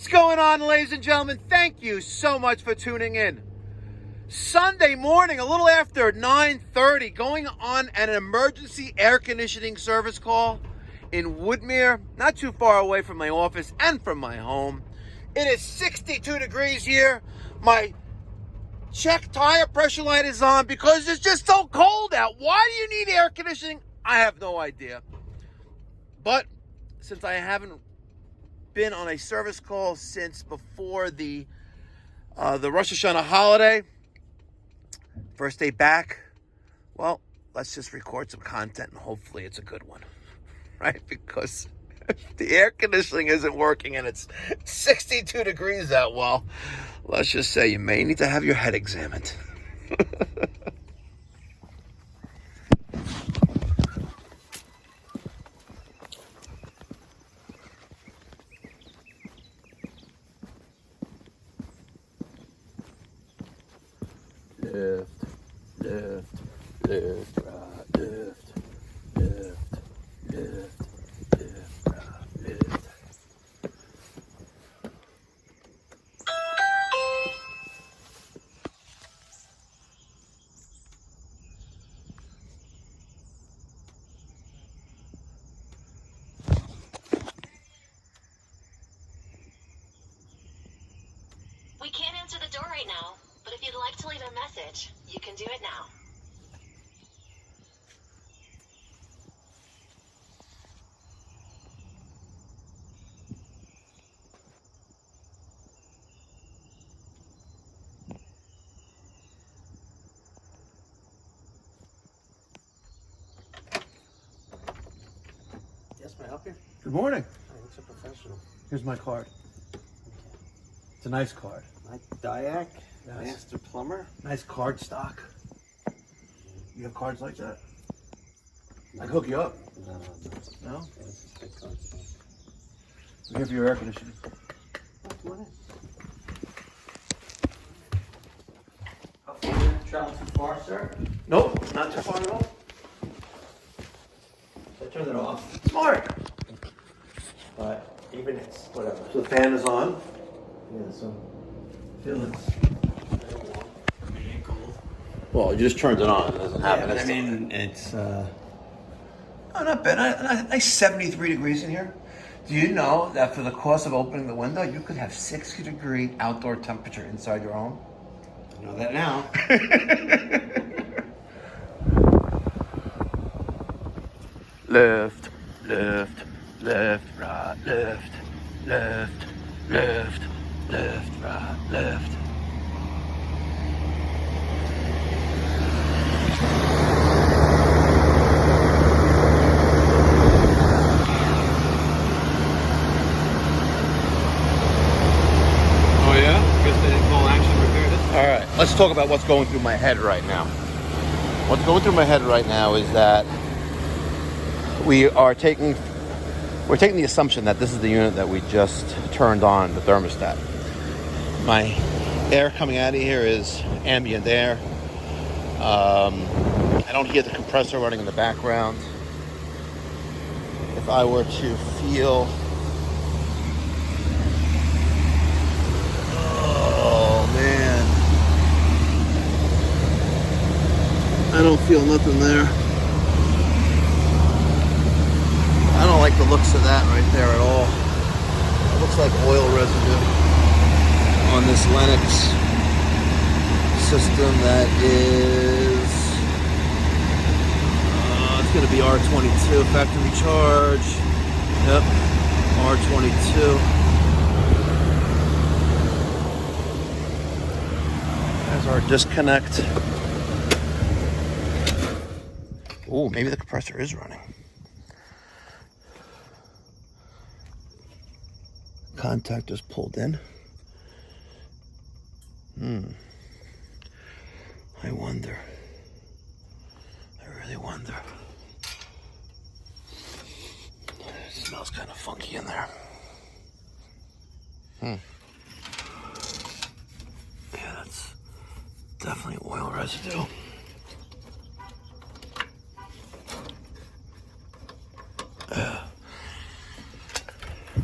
What's going on, ladies and gentlemen? Thank you so much for tuning in. Sunday morning, a little after 9:30, going on an emergency air conditioning service call in Woodmere, not too far away from my office and from my home. It is 62 degrees here. My check tire pressure light is on because it's just so cold out. Why do you need air conditioning? I have no idea. But since I haven't been on a service call since before the Rosh Hashanah holiday, first day back, well, let's just record some content and hopefully it's a good one, right? Because if the air conditioning isn't working and it's 62 degrees out, well, let's just say you may need to have your head examined. Lift, right, lift, right, lift. We can't answer the door right now, but if you'd like to leave a message, you can do it now. Yes, may I help you? Good morning. Hi, it's a professional. Here's my card. It's a nice card. Michael Diack, Yes. master plumber. Nice card stock. You have cards like that? I can hook you up. No. No? Yeah, this is big card stuff. I'm here for your air conditioning. Come on in. Travel too far, sir? Nope, not too far at all. I turned it off, Smart. but even it's whatever. So the fan is on. Yeah, so Feel this. cool. Well, you just turned it on. It doesn't happen. Yeah, but I mean, it's Oh, not bad. Nice 73 degrees in here. Do you know that for the cost of opening the window, you could have 60-degree outdoor temperature inside your home? I know that now. Left, right, left, right, left. Oh yeah? Guess they didn't call action repair this. All right, let's talk about what's going through my head right now. What's going through my head right now is that we're taking the assumption that this is the unit that we just turned on, the thermostat. My air coming out of here is ambient air. I don't hear the compressor running in the background. If I were to feel, oh man, I don't feel nothing there. I don't like the looks of that right there at all. It looks like oil residue on this Lennox system that is, it's going to be R22 factory charge. Yep, R22. There's our disconnect. Oh, maybe the compressor is running. Contactors pulled in. I wonder. I really wonder. It smells kind of funky in there. Yeah, that's definitely oil residue.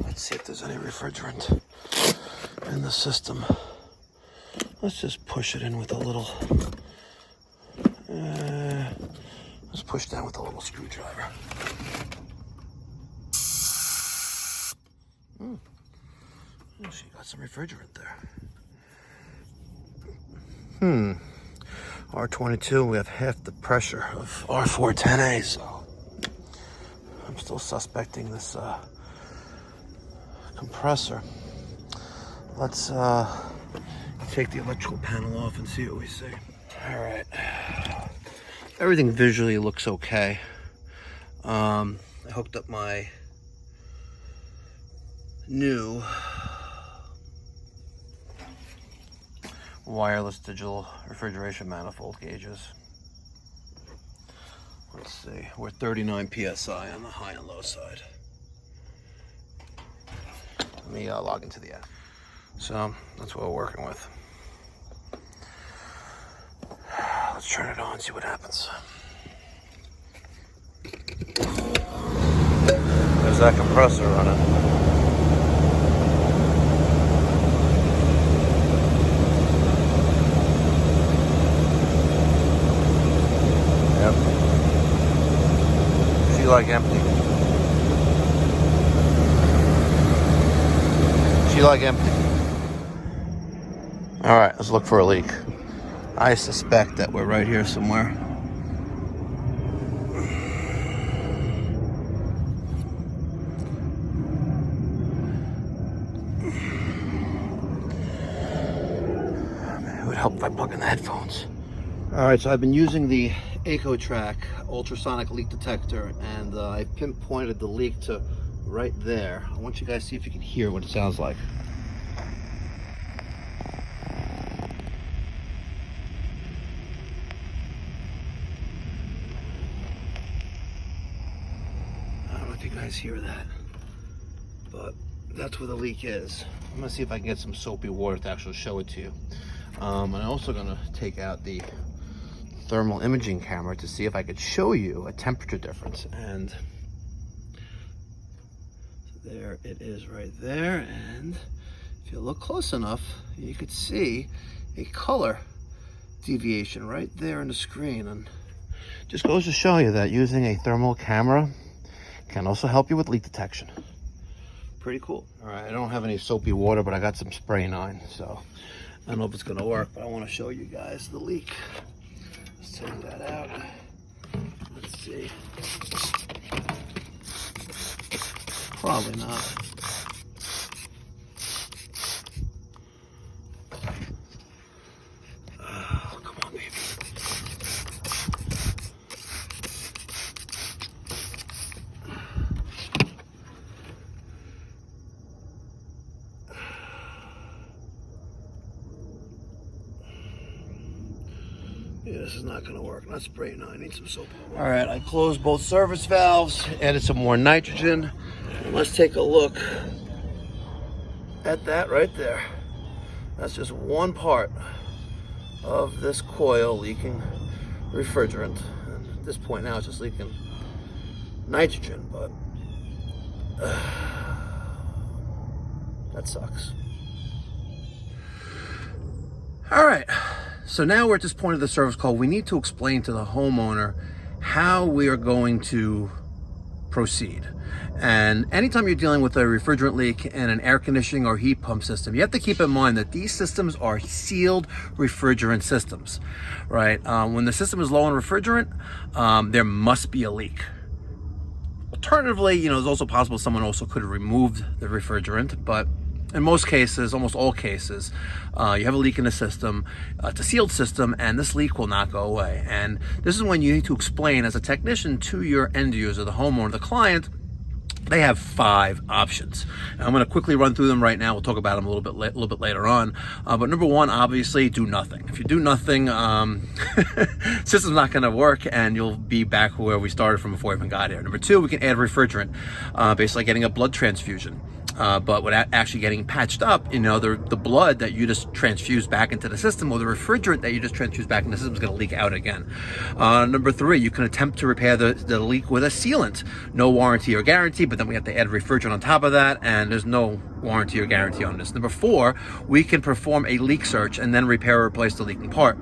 Let's see if there's any refrigerant in the system. Let's just push it in with a little, let's push down with a little screwdriver. Oh, she got some refrigerant there. R22, we have half the pressure of R410A, so I'm still suspecting this compressor. Let's take the electrical panel off and see what we see. All right, everything visually looks okay. I hooked up my new wireless digital refrigeration manifold gauges. Let's see, we're 39 psi on the high and low side. Let me log into the app. So that's what we're working with. Let's turn it on, see what happens. There's that compressor running. Like empty. She like empty. All right, let's look for a leak. I suspect that we're right here somewhere. It would help if I plug in the headphones. All right, so I've been using the EcoTrack ultrasonic leak detector, and I pinpointed the leak to right there. I want you guys to see if you can hear what it sounds like. I don't know if you guys hear that, but that's where the leak is. I'm gonna see if I can get some soapy water to actually show it to you. And I'm also gonna take out the thermal imaging camera to see if I could show you a temperature difference. And there it is right there, and if you look close enough you could see a color deviation right there on the screen. And just goes to show you that using a thermal camera can also help you with leak detection. Pretty cool. All right, I don't have any soapy water, but I got some spray 9, so I don't know if it's gonna work, but I want to show you guys the leak. Let's take that out. Let's see. Probably not. Oh, come on, baby. Yeah, this is not going to work. Not spraying. I need some soap. All right, I closed both service valves, added some more nitrogen. And let's take a look at that right there. That's just one part of this coil leaking refrigerant. And at this point now, it's just leaking nitrogen, but that sucks. All right. So now we're at this point of the service call. We need to explain to the homeowner how we are going to proceed. And anytime you're dealing with a refrigerant leak in an air conditioning or heat pump system, you have to keep in mind that these systems are sealed refrigerant systems, right? When the system is low on refrigerant, there must be a leak. Alternatively, it's also possible someone also could have removed the refrigerant, but in most cases, almost all cases, you have a leak in the system. It's a sealed system, and this leak will not go away. And this is when you need to explain as a technician to your end user, the homeowner, the client. They have 5 options. And I'm going to quickly run through them right now. We'll talk about them a little bit later on. But number 1, obviously, do nothing. If you do nothing, system's not going to work, and you'll be back where we started from before we even got here. Number 2, we can add refrigerant, basically getting a blood transfusion. but without actually getting patched up, you know, the blood that you just transfuse back into the system, or the refrigerant that you just transfuse back into the system, is going to leak out again. Number 3, you can attempt to repair the leak with a sealant. No warranty or guarantee, but then we have to add refrigerant on top of that, and there's no warranty or guarantee on this. Number 4, we can perform a leak search and then repair or replace the leaking part.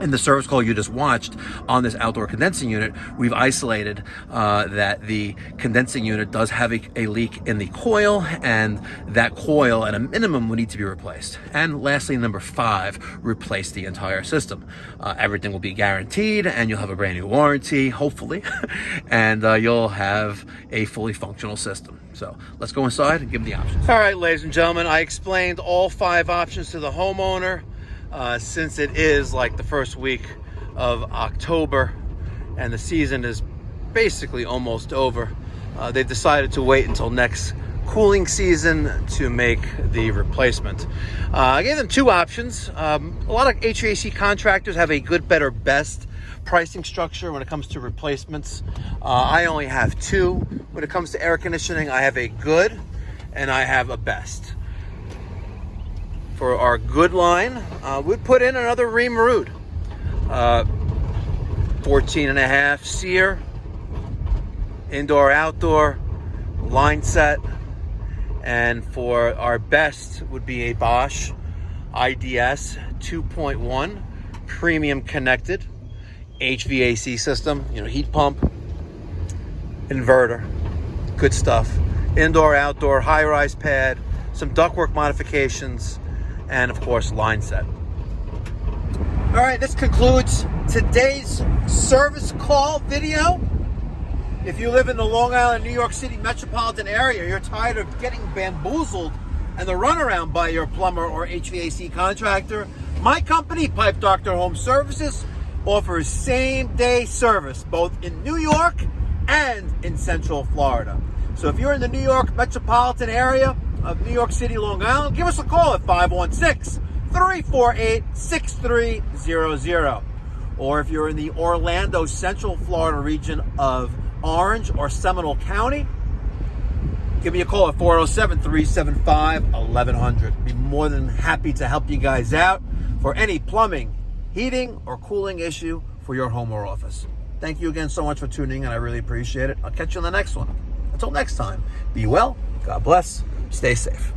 In the service call you just watched on this outdoor condensing unit, we've isolated that the condensing unit does have a leak in the coil, and that coil at a minimum would need to be replaced. And lastly, number 5, replace the entire system. Everything will be guaranteed, and you'll have a brand new warranty, hopefully, and you'll have a fully functional system. So let's go inside and give them the options. All right, ladies and gentlemen, I explained all 5 options to the homeowner. Since it is like the first week of October and the season is basically almost over, they've decided to wait until next cooling season to make the replacement. I gave them 2 options. A lot of HVAC contractors have a good, better, best pricing structure when it comes to replacements. I only have 2. When it comes to air conditioning, I have a good and I have a best. For our good line, we'd put in another Remarud. 14.5 SEER, indoor, outdoor, line set. And for our best would be a Bosch IDS 2.1 premium connected HVAC system, you know, heat pump, inverter, good stuff. Indoor, outdoor, high-rise pad, some ductwork modifications, and of course line set. All right, this concludes today's service call video. If you live in the Long Island, New York City metropolitan area, you're tired of getting bamboozled and the runaround by your plumber or HVAC contractor, my company, Pipe Doctor Home Services, offers same-day service both in New York and in Central Florida. So if you're in the New York metropolitan area of New York City, Long Island, give us a call at 516-348-6300. Or if you're in the Orlando, Central Florida region of Orange or Seminole County, give me a call at 407-375-1100. Be more than happy to help you guys out for any plumbing, heating, or cooling issue for your home or office. Thank you again so much for tuning in. I really appreciate it. I'll catch you on the next one. Until next time, be well, God bless, stay safe.